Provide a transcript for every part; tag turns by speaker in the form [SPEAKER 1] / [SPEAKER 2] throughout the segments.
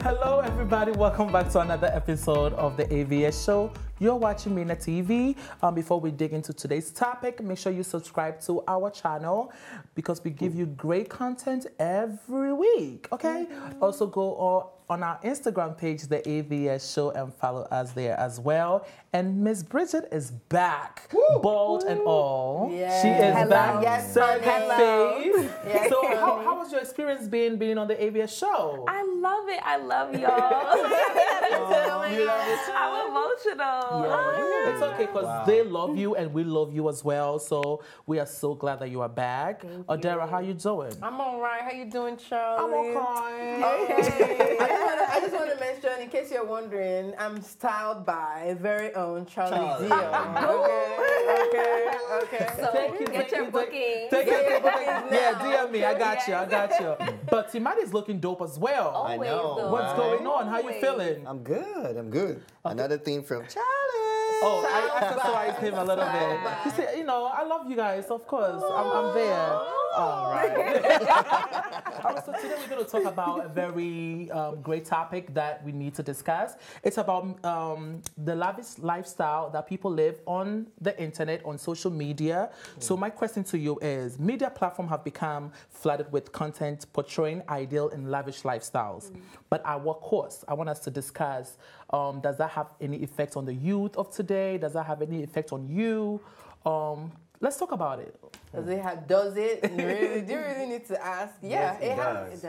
[SPEAKER 1] Hello, everybody. Welcome back to another episode of the AVS Show. You're watching MinaTV. Before we dig into today's topic, make sure you subscribe to our channel because we give you great content every week, okay? Also go on our Instagram page, the AVS Show, and follow us there as well. And Miss Bridget is back, bald and all.
[SPEAKER 2] Yes.
[SPEAKER 1] She is back.
[SPEAKER 2] Yes,
[SPEAKER 1] Circuit
[SPEAKER 2] hello.
[SPEAKER 1] face.
[SPEAKER 2] Yes,
[SPEAKER 1] So
[SPEAKER 2] honey.
[SPEAKER 1] how was your experience being on the AVS Show?
[SPEAKER 3] I love it. I love y'all. I'm emotional.
[SPEAKER 1] Yeah. It's okay because they love you and we love you as well. So we are so glad that you are back. Adara, how you doing?
[SPEAKER 2] I'm all right. How you doing, Charlie?
[SPEAKER 1] I'm okay.
[SPEAKER 2] Okay. I just want to mention, in case you're wondering, I'm styled by very own Charlie Dio. Okay.
[SPEAKER 3] So get your booking.
[SPEAKER 1] Yeah, DM me. I got you. But Timati is looking dope as well.
[SPEAKER 3] Always,
[SPEAKER 4] I know.
[SPEAKER 3] though.
[SPEAKER 1] What's going on? How you
[SPEAKER 3] Always.
[SPEAKER 1] feeling?
[SPEAKER 4] I'm good. Another thing from Charlie.
[SPEAKER 1] Oh, I accessorized him a little bit. He said, I love you guys, of course. I'm there. All right. So today we're going to talk about a very great topic that we need to discuss. It's about the lavish lifestyle that people live on the internet, on social media. So my question to you is, media platforms have become flooded with content portraying ideal and lavish lifestyles. But at what cost? I want us to discuss, does that have any effect on the youth of today? Does that have any effect on you? Let's talk about it.
[SPEAKER 2] Does it? Do you really need to ask? Yeah,
[SPEAKER 4] Yes, it does.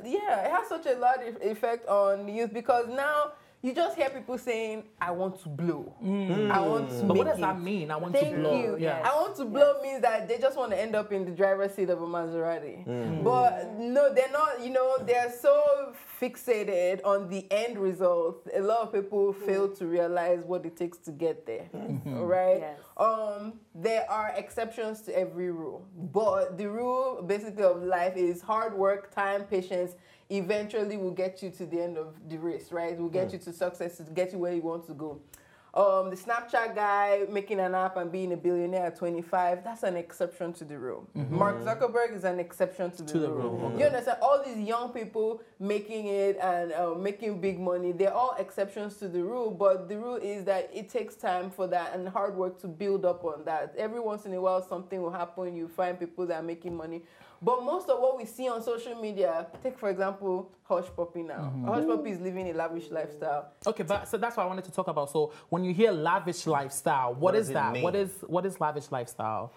[SPEAKER 2] It has such a large effect on youth because now you just hear people saying, "I want to blow. I want to."
[SPEAKER 1] But what
[SPEAKER 2] make
[SPEAKER 1] does
[SPEAKER 2] it."
[SPEAKER 1] that mean? I want
[SPEAKER 2] Thank
[SPEAKER 1] to blow.
[SPEAKER 2] you.
[SPEAKER 1] Yeah.
[SPEAKER 2] I want to blow means that they just want to end up in the driver's seat of a Maserati. But no, they're not, they're so fixated on the end result. A lot of people fail to realize what it takes to get there. Right?
[SPEAKER 3] Yes.
[SPEAKER 2] There are exceptions to every rule. But the rule basically of life is hard work, time, patience eventually will get you to the end of the race, right? Will get you to success, to get you where you want to go. The Snapchat guy making an app and being a billionaire at 25, that's an exception to the rule. Mark Zuckerberg is an exception to the rule.
[SPEAKER 1] Okay.
[SPEAKER 2] You understand? All these young people making it and making big money, they're all exceptions to the rule, but the rule is that it takes time for that and hard work to build up on that. Every once in a while, something will happen. You find people that are making money. But most of what we see on social media, take for example, Hush Puppy now. Hush Puppy is living a lavish lifestyle.
[SPEAKER 1] Okay, but so that's what I wanted to talk about. So when you hear lavish lifestyle, what is
[SPEAKER 4] does it
[SPEAKER 1] that?
[SPEAKER 4] mean?
[SPEAKER 1] What is lavish lifestyle?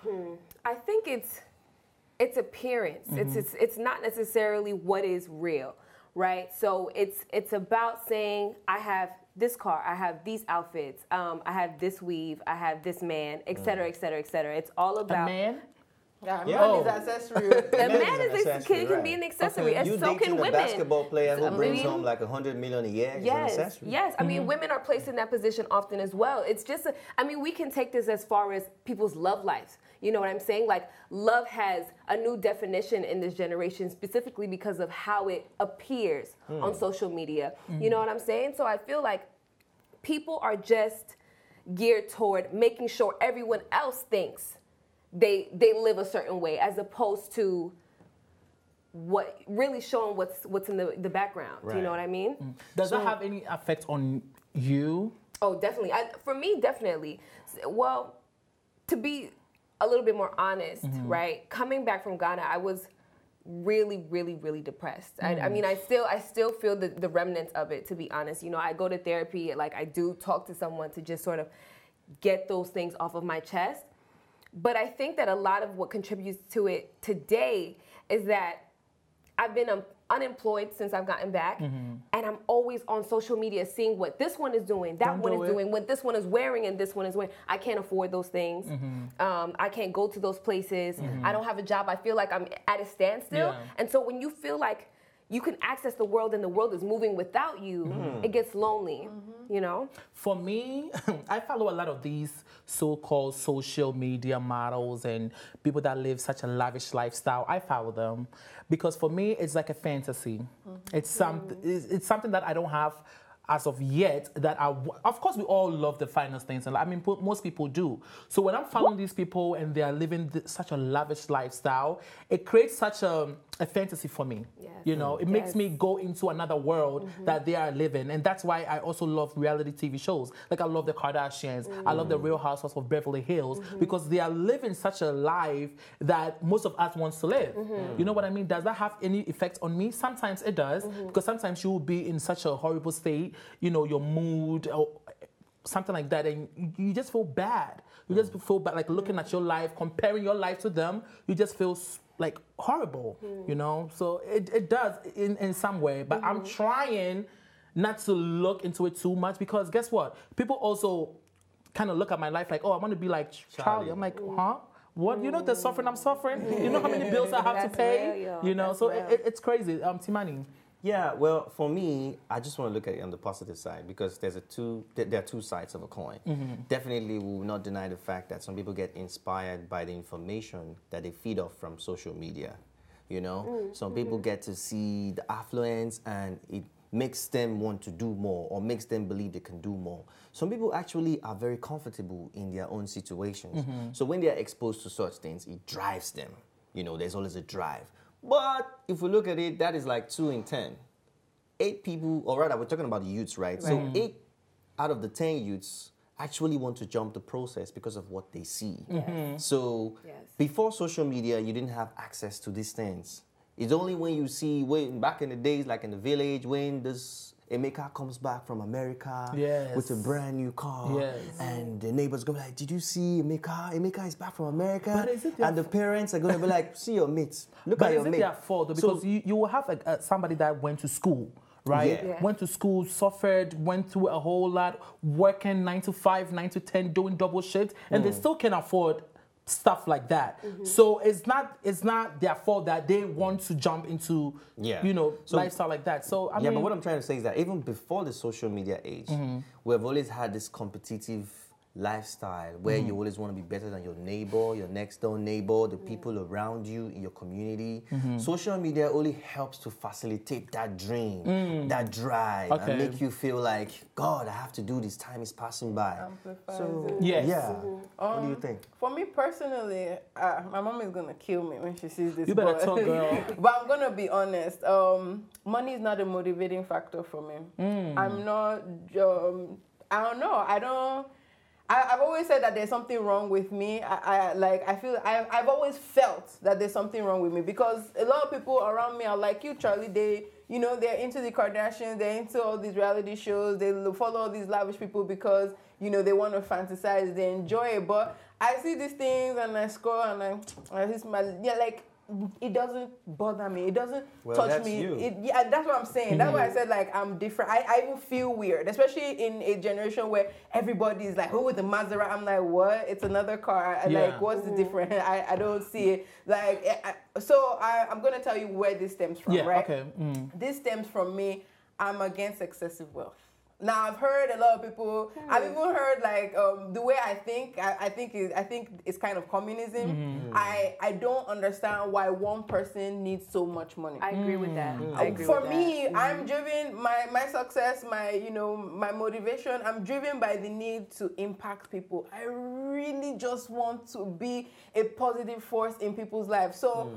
[SPEAKER 3] I think it's appearance. It's not necessarily what is real, right? So it's about saying, I have this car, I have these outfits, I have this weave, I have this man, et cetera, et cetera, et cetera. It's all about
[SPEAKER 1] A man?
[SPEAKER 2] Yeah,
[SPEAKER 4] Yeah.
[SPEAKER 2] man is accessory.
[SPEAKER 3] A man
[SPEAKER 4] an
[SPEAKER 3] is
[SPEAKER 4] accessory,
[SPEAKER 3] can be an accessory,
[SPEAKER 1] Okay.
[SPEAKER 3] and
[SPEAKER 4] You
[SPEAKER 3] so
[SPEAKER 4] dating
[SPEAKER 3] can
[SPEAKER 4] a
[SPEAKER 3] women.
[SPEAKER 4] basketball player who brings
[SPEAKER 3] mean-
[SPEAKER 4] home like $100 million a year is an
[SPEAKER 3] Yes,
[SPEAKER 4] accessory.
[SPEAKER 3] yes. I mean, women are placed in that position often as well. It's just, we can take this as far as people's love lives. You know what I'm saying? Like, love has a new definition in this generation, specifically because of how it appears on social media. You know what I'm saying? So I feel like people are just geared toward making sure everyone else thinks they live a certain way, as opposed to what really showing what's in the background. Do you know what I mean?
[SPEAKER 1] Does that have any effect on you?
[SPEAKER 3] Oh, definitely. For me, definitely. Well, to be a little bit more honest, right? Coming back from Ghana, I was really, really, really depressed. I mean, I still feel the remnants of it, to be honest. I go to therapy, like I do talk to someone to just sort of get those things off of my chest. But I think that a lot of what contributes to it today is that I've been unemployed since I've gotten back, and I'm always on social media seeing what this one is doing, that one is doing, what this one is wearing, and this one is wearing. I can't afford those things. I can't go to those places. I don't have a job. I feel like I'm at a standstill.
[SPEAKER 1] Yeah.
[SPEAKER 3] And so when you feel like you can access the world and the world is moving without you, it gets lonely,
[SPEAKER 1] For me, I follow a lot of these so-called social media models and people that live such a lavish lifestyle. I follow them because for me, it's like a fantasy. It's something that I don't have as of yet that of course we all love the finest things, and I mean most people do. So when I'm following these people and they are living such a lavish lifestyle, it creates such a fantasy for me.
[SPEAKER 3] Yes.
[SPEAKER 1] You know, it makes me go into another world that they are living, and that's why I also love reality TV shows. Like I love the Kardashians, I love the Real Housewives of Beverly Hills, because they are living such a life that most of us wants to live. You know what I mean? Does that have any effect on me? Sometimes it does, because sometimes you will be in such a horrible state, you know, your mood or something like that, and you just feel bad. You just feel bad, like looking at your life, comparing your life to them, you just feel like horrible, you know? So it does in some way, but I'm trying not to look into it too much, because guess what? People also kind of look at my life like, oh, I want to be like Charlie. I'm like, huh? What? You know the suffering I'm suffering? You know how many bills I have to pay?
[SPEAKER 3] Real,
[SPEAKER 1] you know, so it's crazy. Timani.
[SPEAKER 4] Yeah, well, for me, I just want to look at it on the positive side, because there are two sides of a coin. Definitely, we will not deny the fact that some people get inspired by the information that they feed off from social media. You know, some people get to see the affluence and it makes them want to do more, or makes them believe they can do more. Some people actually are very comfortable in their own situations. So when they are exposed to such things, it drives them. You know, there's always a drive. But if we look at it, that is like 2 in 10. 8 people, or rather, we're talking about the youths, right? So 8 out of the 10 youths actually want to jump the process because of what they see. So before social media, you didn't have access to these things. It's only when you see, back in the days, like in the village, when this Emeka comes back from America with a brand new car, and the neighbors go like, did you see Emeka? Emeka is back from America. And the parents are going to be like, see your mates. Look at your mate.
[SPEAKER 1] But is it their fault? Because you will have somebody that went to school, right? Went to school, suffered, went through a whole lot, working 9 to 5, 9 to 10, doing double shifts, and they still can afford stuff like that. So it's not their fault that they want to jump into lifestyle like that. So I mean,
[SPEAKER 4] but what I'm trying to say is that even before the social media age, we've always had this competitive lifestyle where you always want to be better than your neighbor, your next door neighbor, the people around you in your community. Social media only helps to facilitate that dream, that drive, and make you feel like, God, I have to do this. Time is passing by. So, what do you think?
[SPEAKER 2] For me personally, my mom is going to kill me when she sees this.
[SPEAKER 1] You better talk, girl.
[SPEAKER 2] But I'm going to be honest. Money is not a motivating factor for me. I'm not, I don't know. I've always said that there's something wrong with me. I've always felt that there's something wrong with me, because a lot of people around me are like you, Charlie. They're into the Kardashians, they're into all these reality shows, they follow all these lavish people because, they want to fantasize, they enjoy it. But I see these things and I scroll and it doesn't bother me. It doesn't touch me. That's what I'm saying. That's why I said I'm different. I even feel weird, especially in a generation where everybody is like, "Oh, with the Maserati." I'm like, "What? It's another car." What's the difference? I don't see it. I'm gonna tell you where this stems from. Right? Okay. This stems from me. I'm against excessive wealth. Now I've heard a lot of people. I've even heard the way I think. I think it's kind of communism. I don't understand why one person needs so much money.
[SPEAKER 3] I agree with that.
[SPEAKER 2] For me, I'm driven my success, my motivation. I'm driven by the need to impact people. I really just want to be a positive force in people's lives. So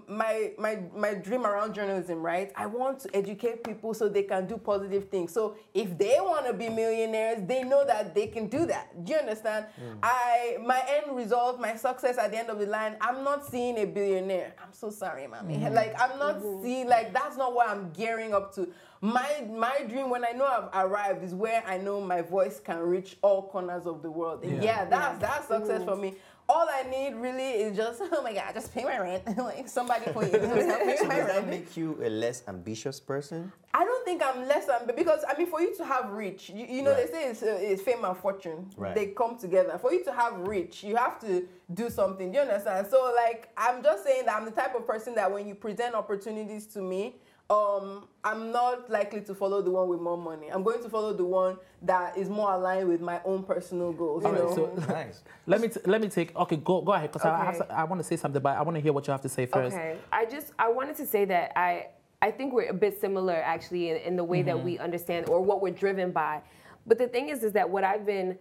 [SPEAKER 2] my dream around journalism, right? I want to educate people so they can do positive things. So if they want to be millionaires, they know that they can do that. Do you understand? My end result, my success at the end of the line, I'm not seeing a billionaire. I'm so sorry, mommy. I'm not seeing, that's not what I'm gearing up to. My dream, when I know I've arrived, is where I know my voice can reach all corners of the world. That's success for me. All I need really is just, oh my God, just pay my rent. Somebody please just help me pay my rent.
[SPEAKER 4] Does that make you a less ambitious person?
[SPEAKER 2] I don't think I'm less ambitious, because for you to have reach, they say it's fame and fortune. Right. They come together. For you to have reach, you have to do something. Do you understand? So I'm just saying that I'm the type of person that when you present opportunities to me, I'm not likely to follow the one with more money. I'm going to follow the one that is more aligned with my own personal goals.
[SPEAKER 1] So nice. Let me take. Okay, go ahead, because I want to say something, but I want to hear what you have to say first.
[SPEAKER 3] Okay, I wanted to say that I I think we're a bit similar actually in the way that we understand or what we're driven by. But the thing is that what I've been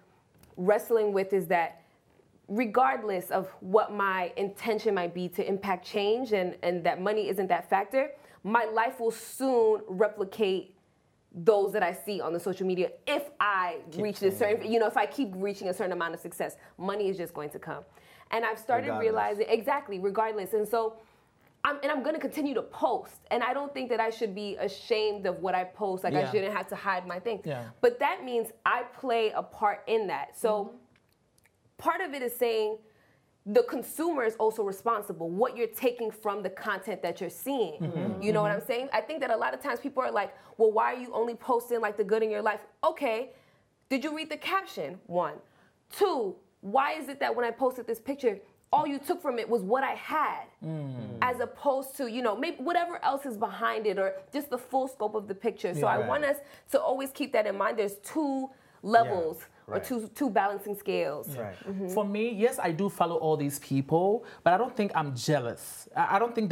[SPEAKER 3] wrestling with is that regardless of what my intention might be to impact change and that money isn't that factor, my life will soon replicate those that I see on the social media if I reach this certain, if I keep reaching a certain amount of success, money is just going to come. And I've started realizing, exactly, regardless. And so, I'm going to continue to post. And I don't think that I should be ashamed of what I post. Like, I shouldn't have to hide my thing. Yeah. But that means I play a part in that. So part of it is saying the consumer is also responsible. What you're taking from the content that you're seeing. You know what I'm saying? I think that a lot of times people are like, well, why are you only posting like the good in your life? Okay, did you read the caption? 1. 2, why is it that when I posted this picture, all you took from it was what I had, as opposed to, maybe whatever else is behind it or just the full scope of the picture. So I want us to always keep that in mind. There's 2 levels or two balancing scales.
[SPEAKER 1] For me, yes, I do follow all these people, but I don't think I'm jealous. I don't think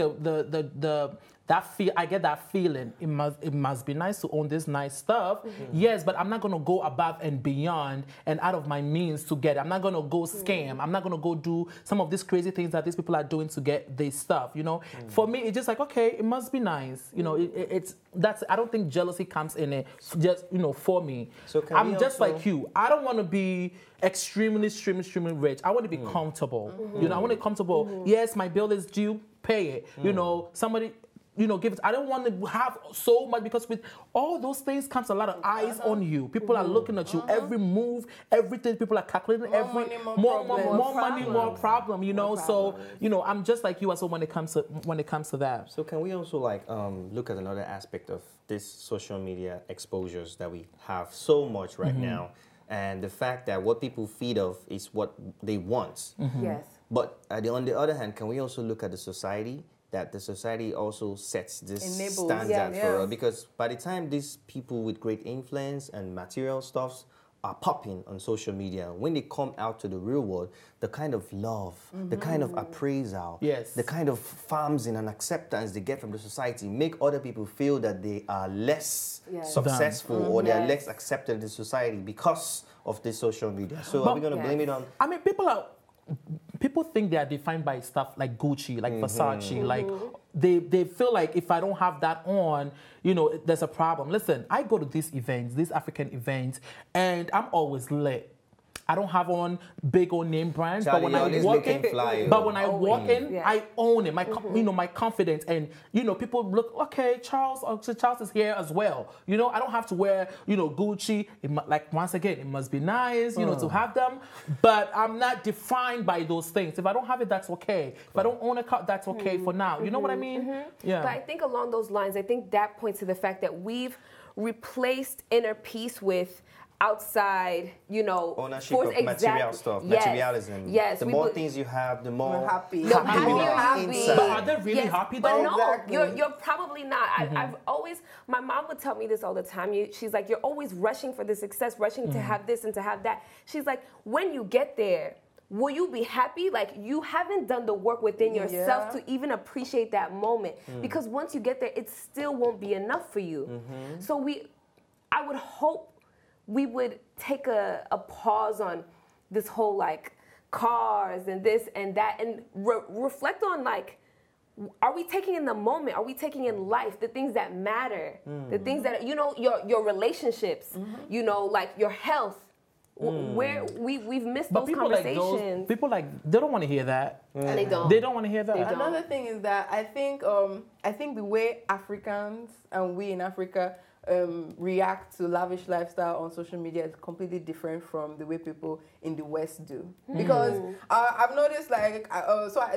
[SPEAKER 1] I get that feeling. It must be nice to own this nice stuff. Yes, but I'm not gonna go above and beyond and out of my means to get it. I'm not gonna go scam. I'm not gonna go do some of these crazy things that these people are doing to get this stuff. For me, it's just like, okay, it must be nice. I don't think jealousy comes in it. Just for me, so I'm just like you. I don't want to be extremely rich. I want to be comfortable. I want to be comfortable. Yes, my bill is due. Pay it. Somebody. Give it. I don't want to have so much because with all those things comes a lot of eyes on you. People are looking at you, every move, everything. People are calculating more money, more problem. So I'm just like you as well when it comes to that.
[SPEAKER 4] So can we also look at another aspect of this social media exposures that we have so much right now, and the fact that what people feed off is what they want.
[SPEAKER 3] Yes.
[SPEAKER 4] But on the other hand, can we also look at the society? That the society also sets this standard for us, because by the time these people with great influence and material stuffs are popping on social media, when they come out to the real world, the kind of love, the kind of appraisal, the kind of farms and acceptance they get from the society make other people feel that they are less successful or they are less accepted in the society because of this social media. So are we going to blame it on?
[SPEAKER 1] I mean, people think they are defined by stuff like Gucci, like Versace, like they feel like if I don't have that on, there's a problem. Listen, I go to these events, these African events, and I'm always lit. I don't have on big old name brands,
[SPEAKER 4] Charlie,
[SPEAKER 1] but when I walk in, I own it. My my confidence, and people look, okay, Charles is here as well. I don't have to wear Gucci. Once again, it must be nice to have them, but I'm not defined by those things. If I don't have it, that's okay. If I don't own a car, that's okay for now. You know what I mean? Yeah.
[SPEAKER 3] But I think along those lines, I think that points to the fact that we've replaced inner peace with outside,
[SPEAKER 4] ownership of material stuff, materialism.
[SPEAKER 3] Yes,
[SPEAKER 4] the more things you have, the more
[SPEAKER 2] happy
[SPEAKER 4] you are inside.
[SPEAKER 1] But are they really happy though?
[SPEAKER 3] But no, you're probably not. I've always, my mom would tell me this all the time. She's like, you're always rushing for the success, rushing to have this and to have that. She's like, when you get there, will you be happy? Like, you haven't done the work within yourself to even appreciate that moment. Because once you get there, it still won't be enough for you. So I would hope we would take a pause on this whole cars and this and that and reflect on are we taking in the moment? Are we taking in life, the things that matter, the things that, your relationships, your health, where we've missed those conversations.
[SPEAKER 1] People they don't want to hear that.
[SPEAKER 3] And they don't.
[SPEAKER 1] They don't want to hear that.
[SPEAKER 2] Another thing is that I think the way Africans and we in Africa react to lavish lifestyle on social media is completely different from the way people in the West do. Because I've noticed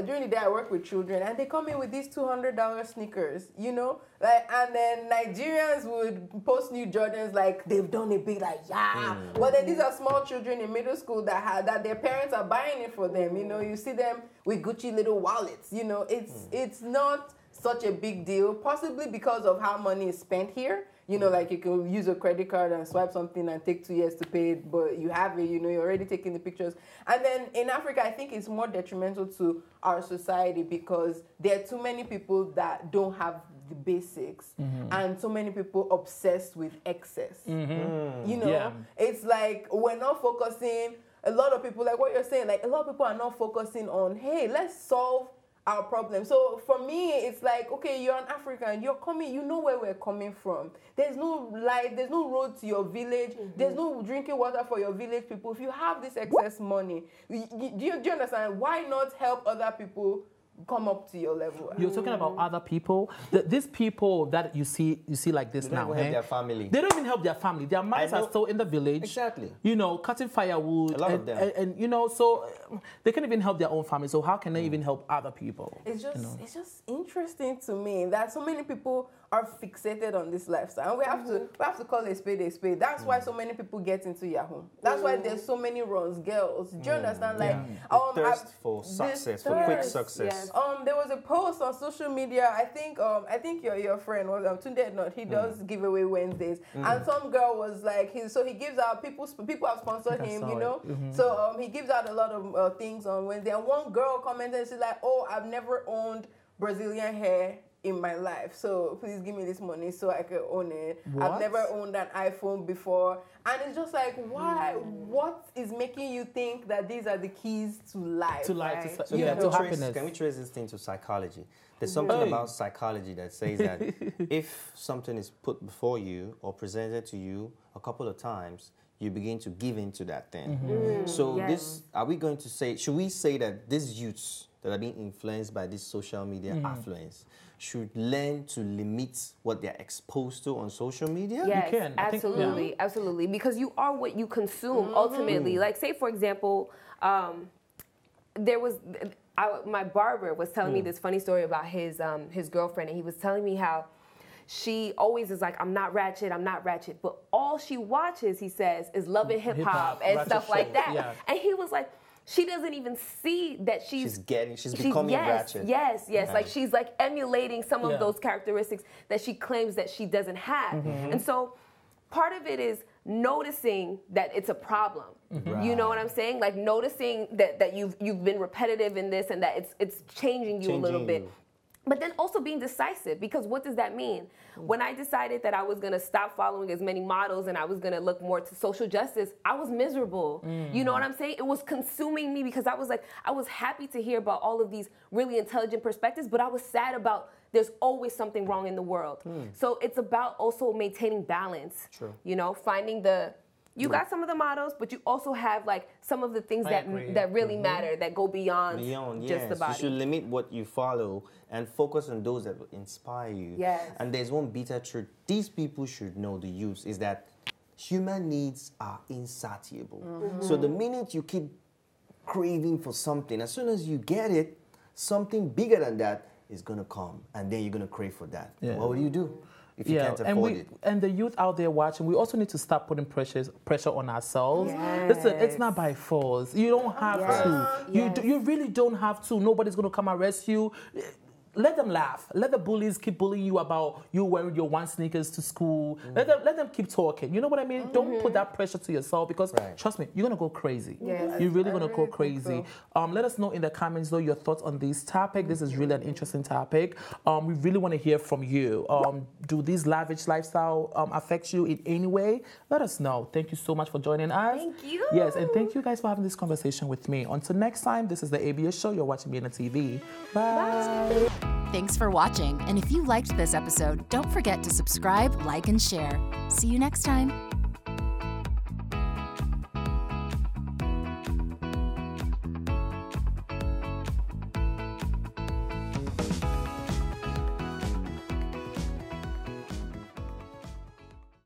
[SPEAKER 2] during the day I work with children and they come in with these $200 sneakers, and then Nigerians would post new Jordans like they've done a big but then these are small children in middle school that their parents are buying it for them. You see them with Gucci little wallets. It's not such a big deal, possibly because of how money is spent here. You know, like you can use a credit card and swipe something and take 2 years to pay it, but you have it, you know, you're already taking the pictures. And then in Africa, I think it's more detrimental to our society because there are too many people that don't have the basics and so many people obsessed with excess. You know, it's like we're not focusing, a lot of people, like what you're saying, like a lot of people are not focusing on, hey, let's solve our problem. So for me, it's like, okay, you're an African, you're coming, you know where we're coming from. There's no light, there's no road to your village, there's no drinking water for your village people. If you have this excess money, do you understand? Why not help other people come up to your level?
[SPEAKER 1] You're talking about other people. These people that you see like this
[SPEAKER 4] They
[SPEAKER 1] now.
[SPEAKER 4] don't help their family.
[SPEAKER 1] They don't even help their family. Their minds are still in the village.
[SPEAKER 4] Exactly.
[SPEAKER 1] You know, cutting firewood.
[SPEAKER 4] A lot of them.
[SPEAKER 1] And you know, so they can't even help their own family. So how can they even help other people?
[SPEAKER 2] It's just interesting to me that so many people are fixated on this lifestyle. And we have to call a spade a spade. That's why so many people get into Yahoo. That's why there's so many runs, girls. Do you understand? Like
[SPEAKER 4] thirst for success, for quick success.
[SPEAKER 3] Yes.
[SPEAKER 2] There was a post on social media. I think your friend was Tunde Not. He does giveaway Wednesdays, and some girl was like, he gives out people have sponsored him, you know. So he gives out a lot of things on Wednesday. And one girl commented, she's like, "Oh, I've never owned Brazilian hair in my life, so please give me this money so I can own it. I've never owned an iPhone before." And it's just like, why? What is making you think that these are the keys to life?
[SPEAKER 1] To life,
[SPEAKER 2] right?
[SPEAKER 1] to happiness.
[SPEAKER 4] Can we trace this thing to psychology? There's something about psychology that says that if something is put before you or presented to you a couple of times, you begin to give into that thing. So should we say that these youths that are being influenced by this social media affluence should learn to limit what they're exposed to on social media?
[SPEAKER 3] Yes,
[SPEAKER 1] You can.
[SPEAKER 3] absolutely, absolutely. Because you are what you consume ultimately. Like, say for example, my barber was telling me this funny story about his girlfriend, and he was telling me how she always is like, I'm not ratchet, but all she watches, he says, is Love and Hip Hop and stuff like that.
[SPEAKER 1] Yeah.
[SPEAKER 3] And he was like, she doesn't even see that she's
[SPEAKER 4] becoming ratchet.
[SPEAKER 3] Yes. Like she's like emulating some of those characteristics that she claims that she doesn't have. And so part of it is noticing that it's a problem. You know what I'm saying? Like noticing that you've been repetitive in this and that it's changing you a little bit. But then also being decisive, because what does that mean? When I decided that I was going to stop following as many models and I was going to look more to social justice, I was miserable. You know what I'm saying? It was consuming me because I was like, I was happy to hear about all of these really intelligent perspectives, but I was sad about there's always something wrong in the world. So it's about also maintaining balance.
[SPEAKER 4] True.
[SPEAKER 3] You know, finding you got some of the models, but you also have like some of the things that really matter, that go beyond just the body.
[SPEAKER 4] You should limit what you follow and focus on those that will inspire you.
[SPEAKER 3] Yes.
[SPEAKER 4] And there's one bitter truth these people should know, the youth, is that human needs are insatiable. So the minute you keep craving for something, as soon as you get it, something bigger than that is going to come, and then you're going to crave for that.
[SPEAKER 1] Yeah.
[SPEAKER 4] What will you do if you can't afford it?
[SPEAKER 1] And the youth out there watching, we also need to stop putting pressure on ourselves.
[SPEAKER 3] Yes.
[SPEAKER 1] Listen, it's not by force. You don't have to. You really don't have to. Nobody's going to come arrest you. Let them laugh. Let the bullies keep bullying you about you wearing your one sneakers to school. Let them keep talking. You know what I mean? Don't put that pressure to yourself because trust me, you're gonna go crazy.
[SPEAKER 3] Yes.
[SPEAKER 1] You're really gonna go crazy. Let us know in the comments though your thoughts on this topic. This is really an interesting topic. We really want to hear from you. Do these lavish lifestyle affect you in any way? Let us know. Thank you so much for joining us.
[SPEAKER 3] Thank you.
[SPEAKER 1] Yes, and thank you guys for having this conversation with me. Until next time, this is the ABS show. You're watching MinaTV. Bye.
[SPEAKER 5] Thanks for watching, and if you liked this episode, don't forget to subscribe, like, and share. See you next time.